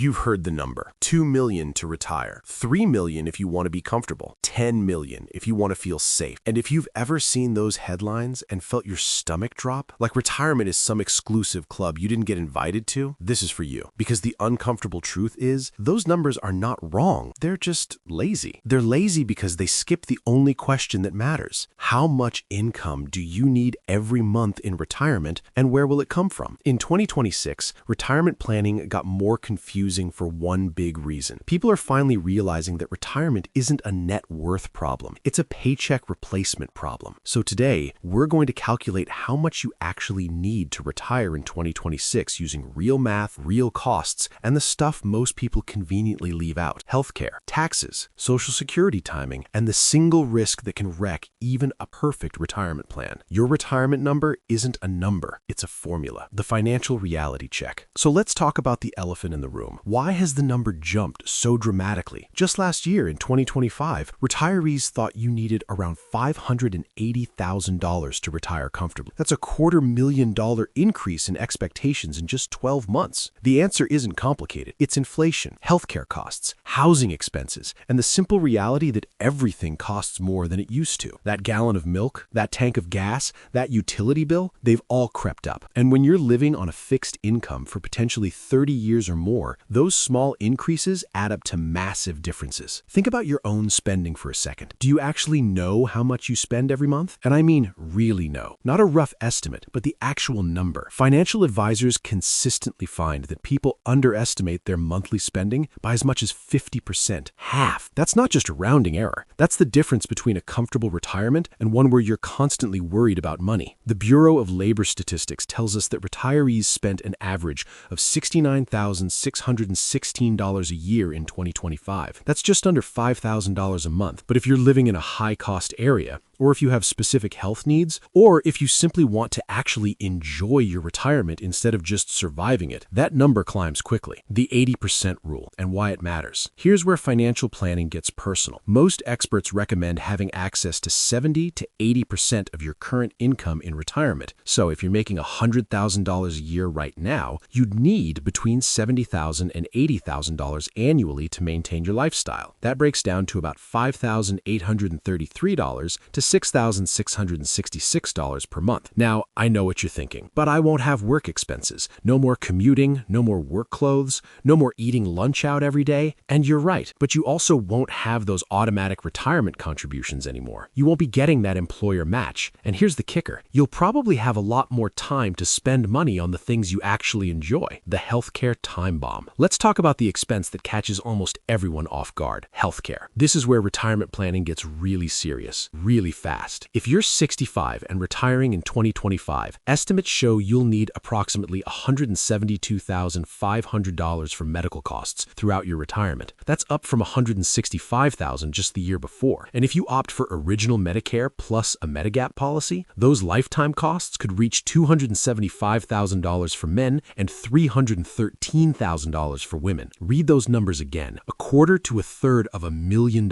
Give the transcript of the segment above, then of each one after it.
You've heard the number. 2 million to retire. 3 million if you want to be comfortable. 10 million if you want to feel safe. And if you've ever seen those headlines and felt your stomach drop, like retirement is some exclusive club you didn't get invited to, this is for you. Because the uncomfortable truth is, those numbers are not wrong. They're just lazy. They're lazy because they skip the only question that matters. How much income do you need every month in retirement, and where will it come from? In 2026, retirement planning got more confusing for one big reason. People are finally realizing that retirement isn't a net worth problem. It's a paycheck replacement problem. So today, we're going to calculate how much you actually need to retire in 2026 using real math, real costs, and the stuff most people conveniently leave out: healthcare, taxes, Social Security timing, and the single risk that can wreck even a perfect retirement plan. Your retirement number isn't a number, it's a formula. The financial reality check. So let's talk about the elephant in the room. Why has the number jumped so dramatically? Just last year, in 2025, retirees thought you needed around $580,000 to retire comfortably. That's a $250,000 increase in expectations in just 12 months. The answer isn't complicated. It's inflation, healthcare costs, housing expenses, and the simple reality that everything costs more than it used to. That gallon of milk, that tank of gas, that utility bill, they've all crept up. And when you're living on a fixed income for potentially 30 years or more, those small increases add up to massive differences. Think about your own spending for a second. Do you actually know how much you spend every month? And I mean really know. Not a rough estimate, but the actual number. Financial advisors consistently find that people underestimate their monthly spending by as much as 50%. Half. That's not just a rounding error. That's the difference between a comfortable retirement and one where you're constantly worried about money. The Bureau of Labor Statistics tells us that retirees spent an average of $69,616 a year in 2025. That's just under $5,000 a month. But if you're living in a high-cost area, or if you have specific health needs, or if you simply want to actually enjoy your retirement instead of just surviving it, that number climbs quickly. The 80% rule and why it matters. Here's where financial planning gets personal. Most experts recommend having access to 70 to 80% of your current income in retirement. So if you're making $100,000 a year right now, you'd need between $70,000 and $80,000 annually to maintain your lifestyle. That breaks down to about $5,833 to $6,666 per month. Now, I know what you're thinking, but I won't have work expenses. No more commuting, no more work clothes, no more eating lunch out every day. And you're right, but you also won't have those automatic retirement contributions anymore. You won't be getting that employer match. And here's the kicker. You'll probably have a lot more time to spend money on the things you actually enjoy. The healthcare time bomb. Let's talk about the expense that catches almost everyone off guard: healthcare. This is where retirement planning gets really serious, really fast. If you're 65 and retiring in 2025, estimates show you'll need approximately $172,500 for medical costs throughout your retirement. That's up from $165,000 just the year before. And if you opt for original Medicare plus a Medigap policy, those lifetime costs could reach $275,000 for men and $313,000 for women. Read those numbers again. A quarter to a third of $1 million.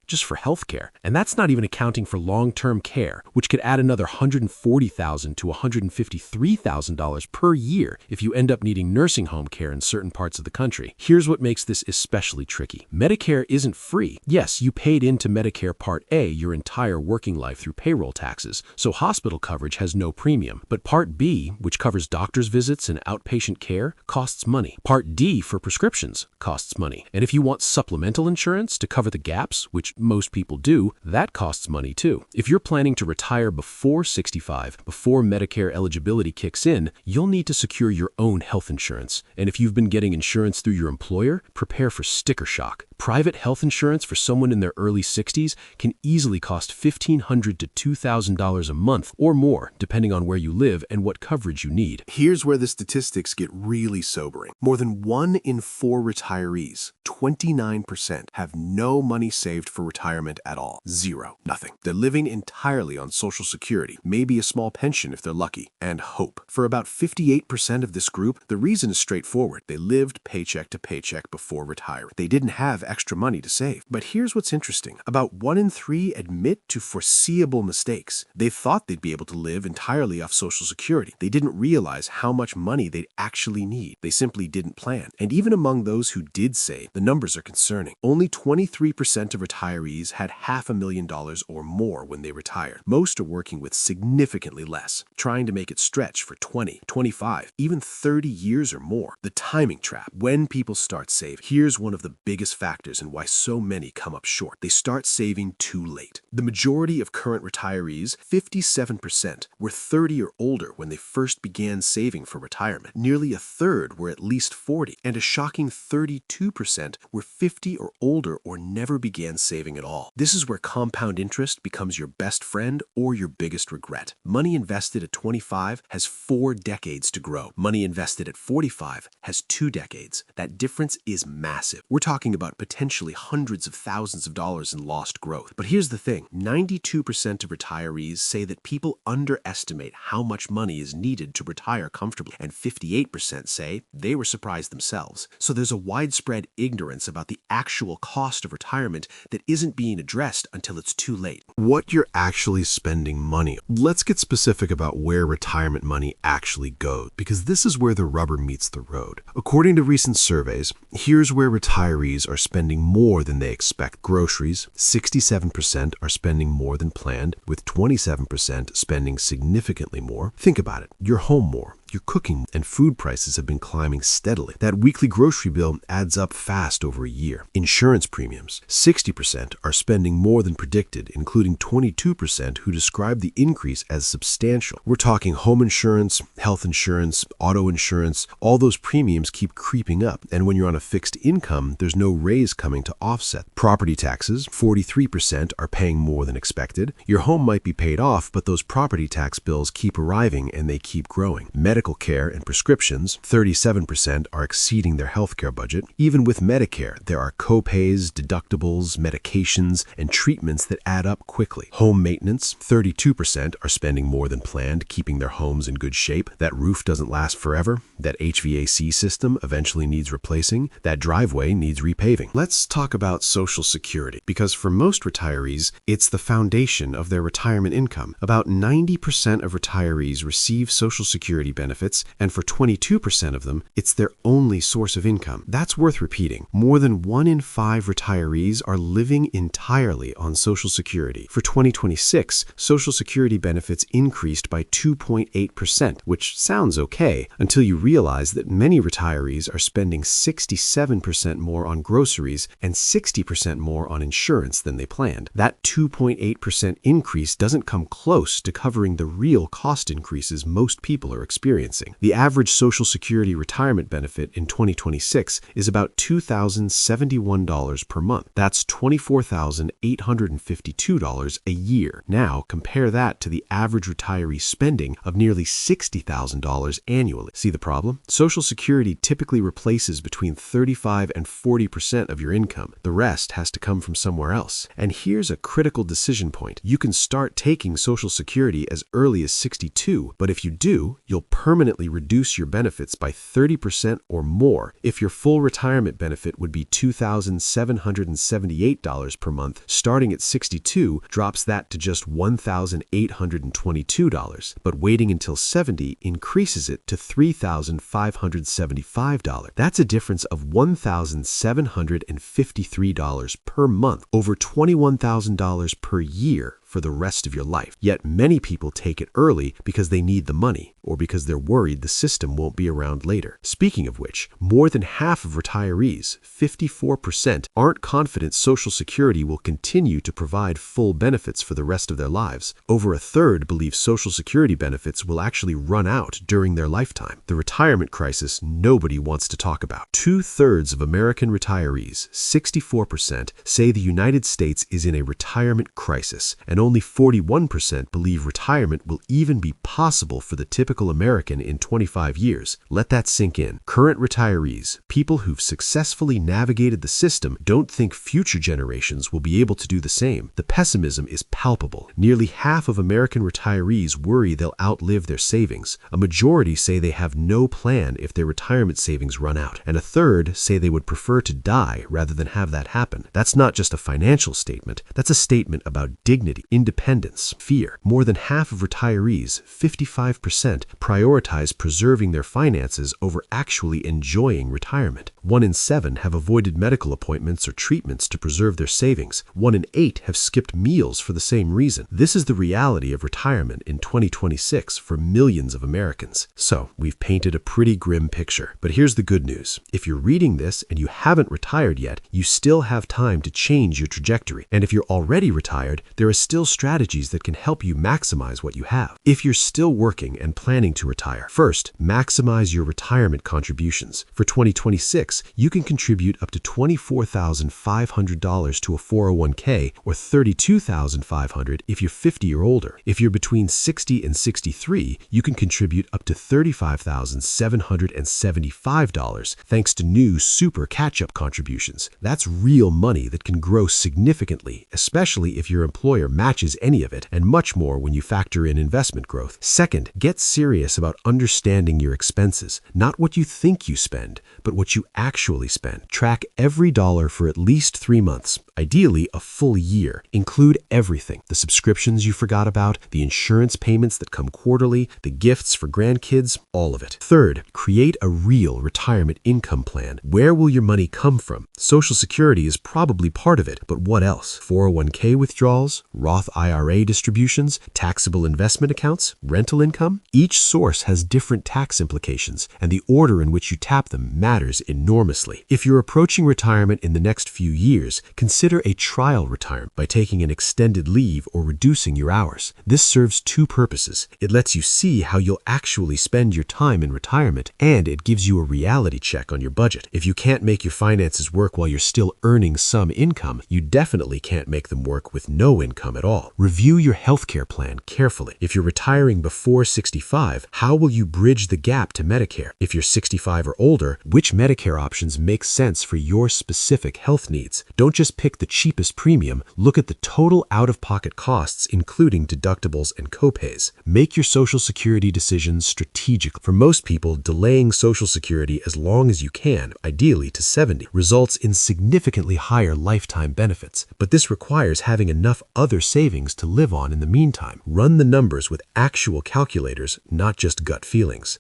Just for healthcare. And that's not even accounting for long-term care, which could add another $140,000 to $153,000 per year if you end up needing nursing home care in certain parts of the country. Here's what makes this especially tricky. Medicare isn't free. Yes, you paid into Medicare Part A your entire working life through payroll taxes, so hospital coverage has no premium. But Part B, which covers doctor's visits and outpatient care, costs money. Part D, for prescriptions, costs money. And if you want supplemental insurance to cover the gaps, which most people do, that costs money too. If you're planning to retire before 65, before Medicare eligibility kicks in, you'll need to secure your own health insurance. And if you've been getting insurance through your employer, prepare for sticker shock. Private health insurance for someone in their early 60s can easily cost $1,500 to $2,000 a month or more, depending on where you live and what coverage you need. Here's where the statistics get really sobering. More than 1 in 4 retirees, 29%, have no money saved for retirement at all. Zero. Nothing. They're living entirely on Social Security, maybe a small pension if they're lucky, and hope. For about 58% of this group, the reason is straightforward. They lived paycheck to paycheck before retiring. They didn't have extra money to save. But here's what's interesting. About 1 in 3 admit to foreseeable mistakes. They thought they'd be able to live entirely off Social Security. They didn't realize how much money they'd actually need. They simply didn't plan. And even among those who did save, the numbers are concerning. Only 23% of retirees had $500,000 or more when they retired. Most are working with significantly less, trying to make it stretch for 20, 25, even 30 years or more. The timing trap. When people start saving, here's one of the biggest factors in why so many come up short. They start saving too late. The majority of current retirees, 57%, were 30 or older when they first began saving for retirement. Nearly a third were at least 40, and a shocking 32% were 50 or older or never began saving at all. This is where compound interest becomes your best friend or your biggest regret. Money invested at 25 has 4 decades to grow. Money invested at 45 has 2 decades. That difference is massive. We're talking about potentially hundreds of thousands of dollars in lost growth. But here's the thing, 92% of retirees say that people underestimate how much money is needed to retire comfortably, and 58% say they were surprised themselves. So there's a widespread ignorance about the actual cost of retirement that isn't being addressed until it's too late. What you're actually spending money on. Let's get specific about where retirement money actually goes, because this is where the rubber meets the road. According to recent surveys, here's where retirees are spending more than they expect. Groceries, 67% are spending more than planned, with 27% spending significantly more. Think about it. You're home more. You're cooking, and food prices have been climbing steadily. That weekly grocery bill adds up fast over a year. Insurance premiums, 60% are spending more than predicted, including 22% who describe the increase as substantial. We're talking home insurance, health insurance, auto insurance. All those premiums keep creeping up, and when you're on a fixed income, there's no raise coming to offset. Property taxes, 43% are paying more than expected. Your home might be paid off, but those property tax bills keep arriving and they keep growing. Medical care and prescriptions, 37% are exceeding their healthcare budget. Even with Medicare, there are co-pays, deductibles, medications, and treatments that add up quickly. Home maintenance, 32% are spending more than planned, keeping their homes in good shape. That roof doesn't last forever. That HVAC system eventually needs replacing. That driveway needs repaving. Let's talk about Social Security, because for most retirees, it's the foundation of their retirement income. About 90% of retirees receive Social Security benefits, and for 22% of them, it's their only source of income. That's worth repeating. More than 1 in 5 retirees are living entirely on Social Security. For 2026, Social Security benefits increased by 2.8%, which sounds okay, until you realize that many retirees are spending 67% more on groceries and 60% more on insurance than they planned. That 2.8% increase doesn't come close to covering the real cost increases most people are experiencing. The average Social Security retirement benefit in 2026 is about $2,071 per month. That's $24,852 a year. Now, compare that to the average retiree spending of nearly $60,000 annually. See the problem? Social Security typically replaces between 35 and 40% of your income. The rest has to come from somewhere else. And here's a critical decision point. You can start taking Social Security as early as 62, but if you do, you'll permanently reduce your benefits by 30% or more. If your full retirement benefit would be $2,778 per month, starting at 62 drops that to just $1,822, but waiting until 70 increases it to $3,575. That's a difference of $1,753 per month, over $21,000 per year for the rest of your life. Yet many people take it early because they need the money, or because they're worried the system won't be around later. Speaking of which, more than half of retirees, 54%, aren't confident Social Security will continue to provide full benefits for the rest of their lives. Over a third believe Social Security benefits will actually run out during their lifetime. The retirement crisis nobody wants to talk about. 2/3 of American retirees, 64%, say the United States is in a retirement crisis, and and only 41% believe retirement will even be possible for the typical American in 25 years. Let that sink in. Current retirees, people who've successfully navigated the system, don't think future generations will be able to do the same. The pessimism is palpable. Nearly half of American retirees worry they'll outlive their savings. A majority say they have no plan if their retirement savings run out, and a third say they would prefer to die rather than have that happen. That's not just a financial statement, that's a statement about dignity, independence, fear. More than half of retirees, 55%, prioritize preserving their finances over actually enjoying retirement. 1 in 7 have avoided medical appointments or treatments to preserve their savings. 1 in 8 have skipped meals for the same reason. This is the reality of retirement in 2026 for millions of Americans. So, we've painted a pretty grim picture. But here's the good news. If you're reading this and you haven't retired yet, you still have time to change your trajectory. And if you're already retired, there are still strategies that can help you maximize what you have. If you're still working and planning to retire, first, maximize your retirement contributions. For 2026, you can contribute up to $24,500 to a 401k or $32,500 if you're 50 or older. If you're between 60 and 63, you can contribute up to $35,775 thanks to new super catch-up contributions. That's real money that can grow significantly, especially if your employer matches any of it, and much more when you factor in investment growth. Second, get serious about understanding your expenses, not what you think you spend, but what you actually spend. Track every dollar for at least 3 months, ideally a full year. Include everything: the subscriptions you forgot about, the insurance payments that come quarterly, the gifts for grandkids, all of it. Third, create a real retirement income plan. Where will your money come from? Social Security is probably part of it, but what else? 401k withdrawals, Roth IRA distributions, taxable investment accounts, rental income? Each source has different tax implications, and the order in which you tap them matters enormously. If you're approaching retirement in the next few years, consider a trial retirement by taking an extended leave or reducing your hours. This serves 2 purposes. It lets you see how you'll actually spend your time in retirement, and it gives you a reality check on your budget. If you can't make your finances work while you're still earning some income, you definitely can't make them work with no income at all. Review your healthcare plan carefully. If you're retiring before 65, how will you bridge the gap to Medicare? If you're 65 or older, which Medicare options make sense for your specific health needs? Don't just pick the cheapest premium. Look at the total out-of-pocket costs, including deductibles and copays. Make your Social Security decisions strategically. For most people, delaying Social Security as long as you can, ideally to 70, results in significantly higher lifetime benefits. But this requires having enough other savings to live on in the meantime. Run the numbers with actual calculators, not just gut feelings.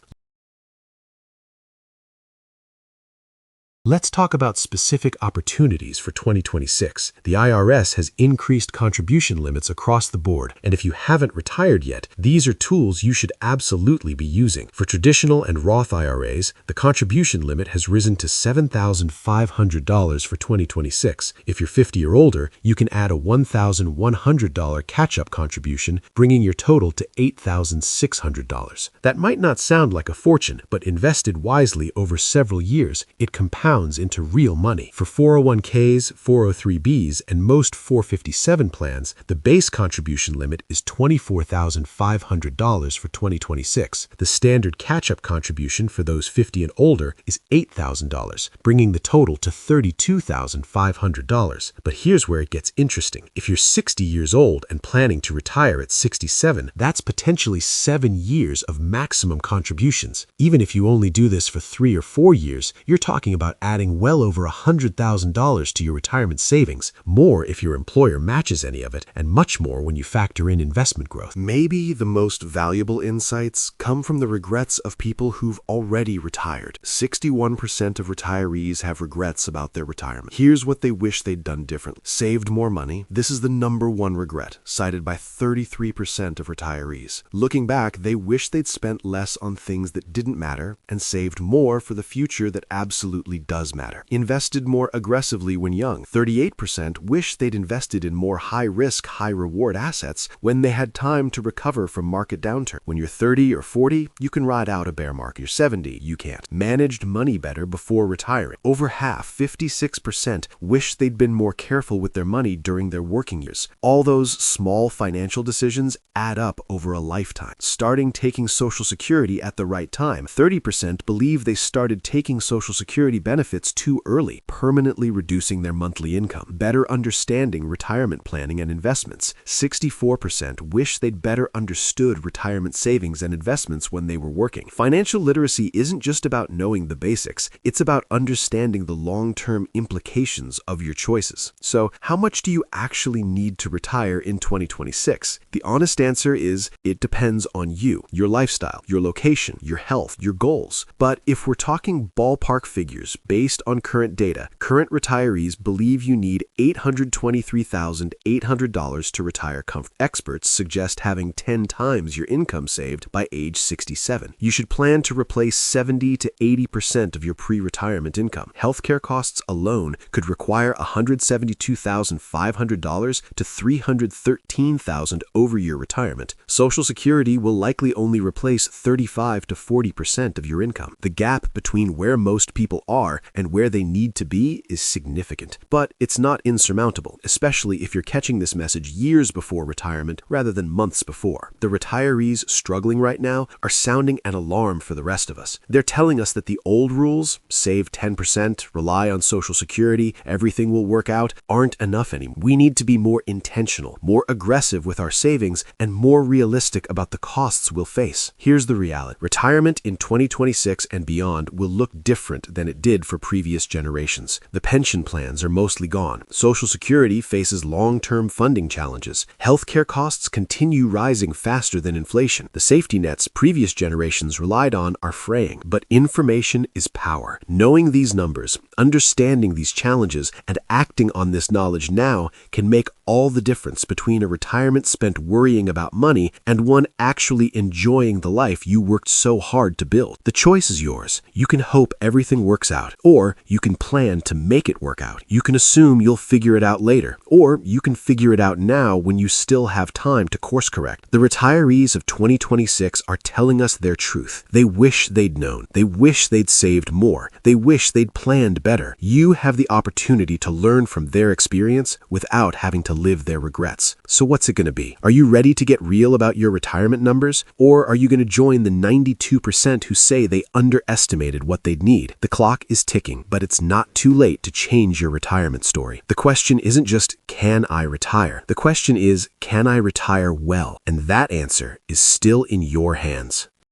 Let's talk about specific opportunities for 2026. The IRS has increased contribution limits across the board, and if you haven't retired yet, these are tools you should absolutely be using. For traditional and Roth IRAs, the contribution limit has risen to $7,500 for 2026. If you're 50 or older, you can add a $1,100 catch-up contribution, bringing your total to $8,600. That might not sound like a fortune, but invested wisely over several years, it compounds into real money. For 401ks, 403bs, and most 457 plans, the base contribution limit is $24,500 for 2026. The standard catch-up contribution for those 50 and older is $8,000, bringing the total to $32,500. But here's where it gets interesting. If you're 60 years old and planning to retire at 67, that's potentially 7 years of maximum contributions. Even if you only do this for 3 or 4 years, you're talking about adding well over $100,000 to your retirement savings, more if your employer matches any of it, and much more when you factor in investment growth. Maybe the most valuable insights come from the regrets of people who've already retired. 61% of retirees have regrets about their retirement. Here's what they wish they'd done differently. Saved more money. This is the #1 regret, cited by 33% of retirees. Looking back, they wish they'd spent less on things that didn't matter and saved more for the future that absolutely does matter. Invested more aggressively when young. 38% wish they'd invested in more high-risk, high-reward assets when they had time to recover from market downturn. When you're 30 or 40, you can ride out a bear market. You're 70, you can't. Managed money better before retiring. Over half, 56%, wish they'd been more careful with their money during their working years. All those small financial decisions add up over a lifetime. Starting taking Social Security at the right time. 30% believe they started taking Social Security benefits too early, permanently reducing their monthly income. Better understanding retirement planning and investments. 64% wish they'd better understood retirement savings and investments when they were working. Financial literacy isn't just about knowing the basics, it's about understanding the long-term implications of your choices. So, how much do you actually need to retire in 2026? The honest answer is, it depends on you, your lifestyle, your location, your health, your goals. But if we're talking ballpark figures based on current data, current retirees believe you need $823,800 to retire comfortably. Experts suggest having 10 times your income saved by age 67. You should plan to replace 70 to 80% of your pre-retirement income. Healthcare costs alone could require $172,500 to $313,000 over your retirement. Social Security will likely only replace 35 to 40% of your income. The gap between where most people are and where they need to be is significant. But it's not insurmountable, especially if you're catching this message years before retirement rather than months before. The retirees struggling right now are sounding an alarm for the rest of us. They're telling us that the old rules, save 10%, rely on Social Security, everything will work out, aren't enough anymore. We need to be more intentional, more aggressive with our savings, and more realistic about the costs we'll face. Here's the reality. Retirement in 2026 and beyond will look different than it did for previous generations. The pension plans are mostly gone. Social Security faces long-term funding challenges. Healthcare costs continue rising faster than inflation. The safety nets previous generations relied on are fraying. But information is power. Knowing these numbers, understanding these challenges, and acting on this knowledge now can make all the difference between a retirement spent worrying about money and one actually enjoying the life you worked so hard to build. The choice is yours. You can hope everything works out, or you can plan to make it work out. You can assume you'll figure it out later, or you can figure it out now when you still have time to course correct. The retirees of 2026 are telling us their truth. They wish they'd known. They wish they'd saved more. They wish they'd planned better. You have the opportunity to learn from their experience without having to live their regrets. So what's it going to be? Are you ready to get real about your retirement numbers? Or are you going to join the 92% who say they underestimated what they'd need? The clock is ticking, but it's not too late to change your retirement story. The question isn't just, can I retire? The question is, can I retire well? And that answer is still in your hands.